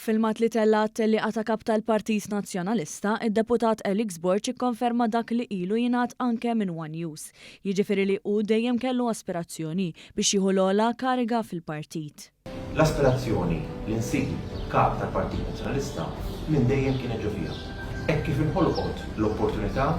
Filmat li tellat li għata kap tal-Partit Nazzjonalista, id-deputat Alex Borch ikkonferma dak li ilu jingħad anke minn One News. Jiġifieri li hu dejjem kellu aspirazzjoni biex jieħu l-ogħla kariga fil-partit. L-aspirazzjoni li nsir kap tal-Partit Nazzjonalista minn dejjem kienet ġo fiha. Hekk kif inħolqot l-opportunità,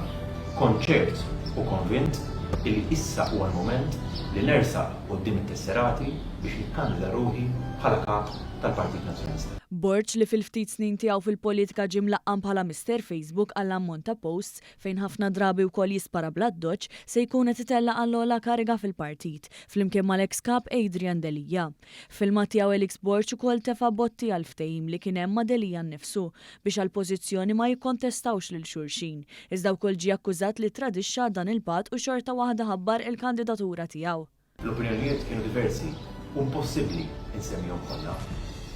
konċert u konvint li issa huwa l-mument li nersaq quddiem it-tesserati biex nikkandida ruħi bħala kap tal-Partit Nazzjonalista. Borch li fil-ftit snin tiegħu fil-politika ġie mlaqqam bħala Mr. Facebook għall ammont ta' posts fejn ħafna drabi wkoll jispara bla doċċ se jkun qed itellaq għall-ogħla kariga fil-partit flimkien mal-ex kap Adrian Delija. Filma tiegħu Alex Borch ukoll tefa' botti għal ftehim li kien hemm ma' Delija nnifsu biex għall-pożizzjoni ma jikkontestawx lil xulxin. Iżda wkoll ġie akkużat li tradixxa dan il-patt u xorta waħda ħabbar il-kandidatura tiegħu. L-opinjonijiet kienu diversi u impossibbli insemmihom kollha.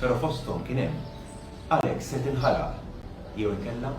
Pero fosthom kien hemm Alex se tinħaraq jew inkella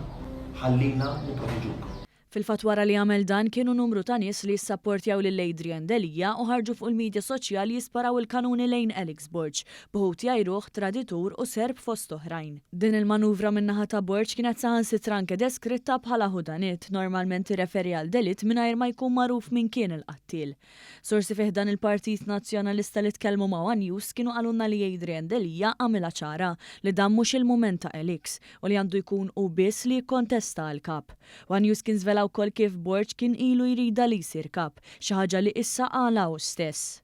ħallina nipproteġuk. Fil-fatt wara li għamel dan kienu numru ta' nies li jissapportjaw lil Adrian Delija u ħarġu fuq il-medja soċjali jisparaw il-kanuni lejn Alex Borch b'ħut jgħiruh traditur u serb fost oħrajn. Din il-manuvra min-naħa ta' Borch kienet saħansitra anke deskritta bħala ħudanit, normalment tirreferi għal delitt mingħajr ma jkun magħruf min kien il-qattil. Sorsi fih dan il-Partit Nazzjonalista li tkellmu ma' One News kienu qalulna li Adrian Delija għamilha ċara li dan mhux il-mument ta' Alex u li għandu jkun hu biss li jikkontesta l-kap. One News kien żvela wkoll kif Borch kien ilu jrida li jsir kap, xi ħaġa li issa qala hu stess.